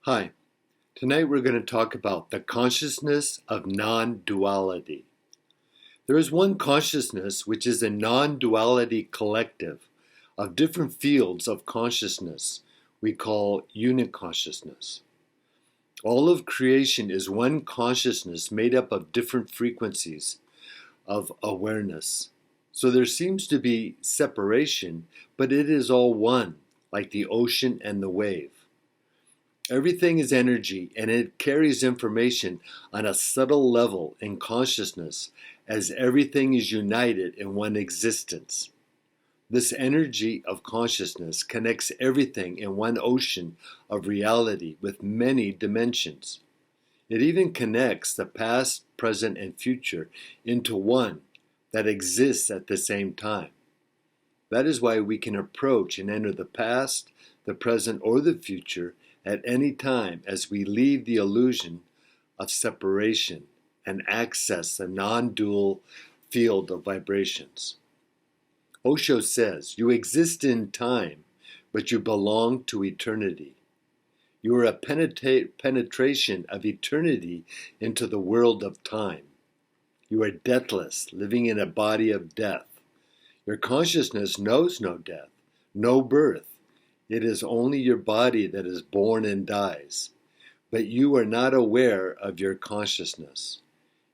Hi, tonight we're going to talk about the consciousness of non-duality. There is one consciousness which is a non-duality collective of different fields of consciousness we call unit consciousness. All of creation is one consciousness made up of different frequencies of awareness. So there seems to be separation, but it is all one, like the ocean and the wave. Everything is energy, and it carries information on a subtle level in consciousness as everything is united in one existence. This energy of consciousness connects everything in one ocean of reality with many dimensions. It even connects the past, present, and future into one that exists at the same time. That is why we can approach and enter the past, the present, or the future at any time as we leave the illusion of separation and access the non-dual field of vibrations. Osho says, "You exist in time, but you belong to eternity. You are a penetration of eternity into the world of time. You are deathless, living in a body of death. Your consciousness knows no death, no birth. It is only your body that is born and dies. But you are not aware of your consciousness.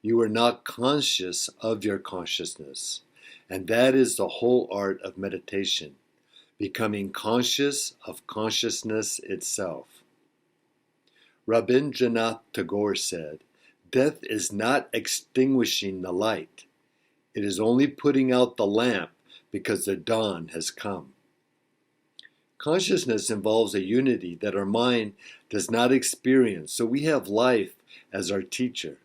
You are not conscious of your consciousness. And that is the whole art of meditation, becoming conscious of consciousness itself." Rabindranath Tagore said, "Death is not extinguishing the light. It is only putting out the lamp because the dawn has come." Consciousness involves a unity that our mind does not experience, so we have life as our teacher.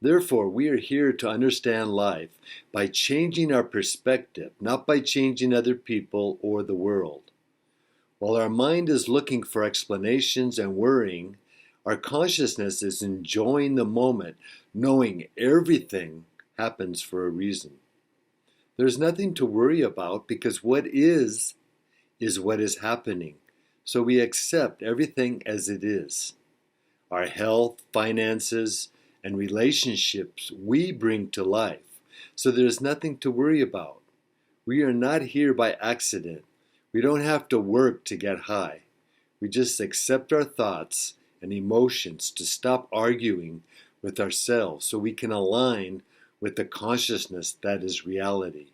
Therefore, we are here to understand life by changing our perspective, not by changing other people or the world. While our mind is looking for explanations and worrying, our consciousness is enjoying the moment, knowing everything happens for a reason. There's nothing to worry about because what is what is happening. So we accept everything as it is. Our health, finances, and relationships we bring to life. So there's nothing to worry about. We are not here by accident. We don't have to work to get high. We just accept our thoughts and emotions to stop arguing with ourselves so we can align with the consciousness that is reality.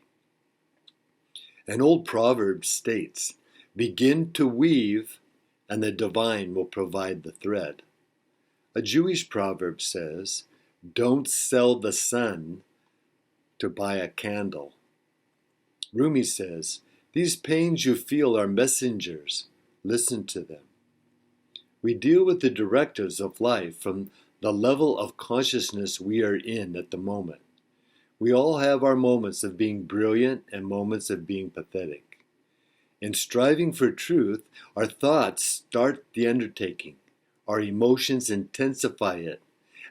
An old proverb states, "Begin to weave, and the divine will provide the thread." A Jewish proverb says, "Don't sell the sun to buy a candle." Rumi says, "These pains you feel are messengers. Listen to them." We deal with the directives of life from the level of consciousness we are in at the moment. We all have our moments of being brilliant and moments of being pathetic. In striving for truth, our thoughts start the undertaking, our emotions intensify it,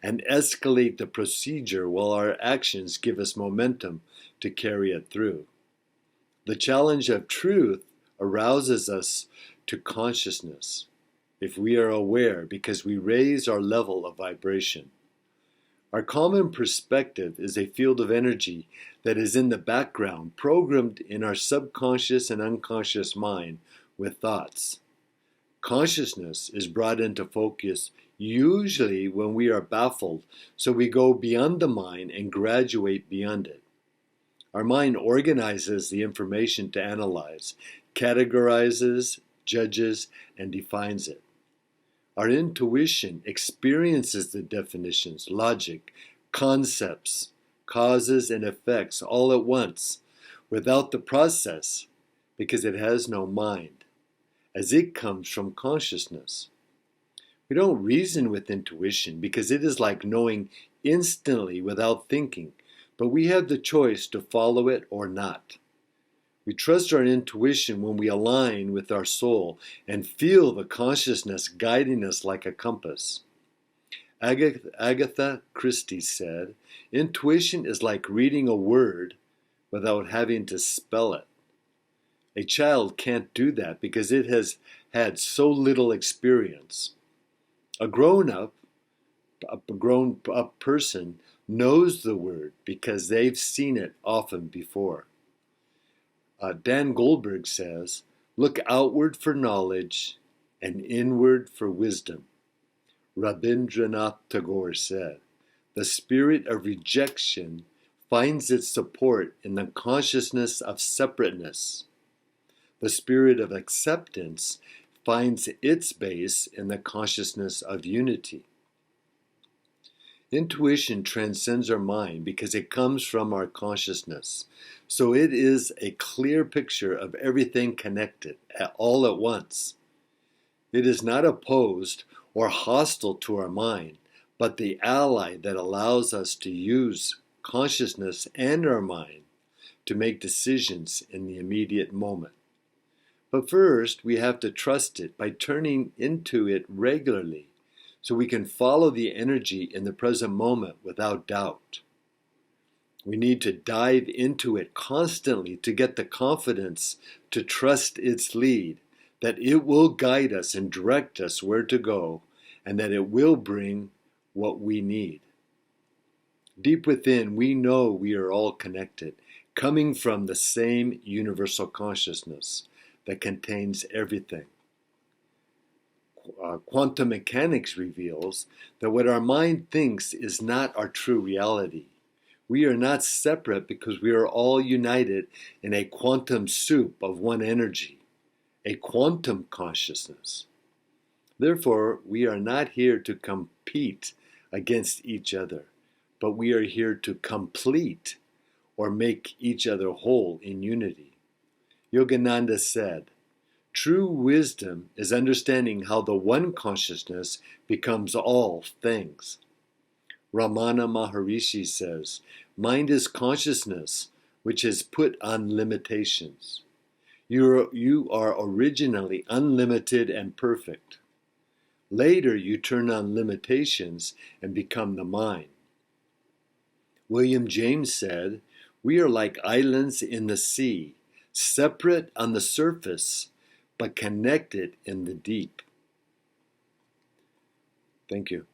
and escalate the procedure while our actions give us momentum to carry it through. The challenge of truth arouses us to consciousness, if we are aware, because we raise our level of vibration. Our common perspective is a field of energy that is in the background, programmed in our subconscious and unconscious mind with thoughts. Consciousness is brought into focus usually when we are baffled, so we go beyond the mind and graduate beyond it. Our mind organizes the information to analyze, categorizes, judges, and defines it. Our intuition experiences the definitions, logic, concepts, causes, and effects all at once, without the process, because it has no mind, as it comes from consciousness. We don't reason with intuition because it is like knowing instantly without thinking, but we have the choice to follow it or not. We trust our intuition when we align with our soul and feel the consciousness guiding us like a compass. Agatha Christie said, "Intuition is like reading a word without having to spell it." A child can't do that because it has had so little experience. A grown-up person knows the word because they've seen it often before. Dan Goldberg says, "Look outward for knowledge and inward for wisdom." Rabindranath Tagore said, "The spirit of rejection finds its support in the consciousness of separateness. The spirit of acceptance finds its base in the consciousness of unity." Intuition transcends our mind because it comes from our consciousness. So it is a clear picture of everything connected all at once. It is not opposed or hostile to our mind, but the ally that allows us to use consciousness and our mind to make decisions in the immediate moment. But first, we have to trust it by turning into it regularly so we can follow the energy in the present moment without doubt. We need to dive into it constantly to get the confidence to trust its lead, that it will guide us and direct us where to go, and that it will bring what we need. Deep within, we know we are all connected, coming from the same universal consciousness that contains everything. Quantum mechanics reveals that what our mind thinks is not our true reality. We are not separate because we are all united in a quantum soup of one energy, a quantum consciousness. Therefore, we are not here to compete against each other, but we are here to complete or make each other whole in unity. Yogananda said, "True wisdom is understanding how the one consciousness becomes all things." Ramana Maharishi says, "Mind is consciousness which is put on limitations. You are originally unlimited and perfect. Later you turn on limitations and become the mind." William James said, "We are like islands in the sea, separate on the surface, but connected in the deep." Thank you.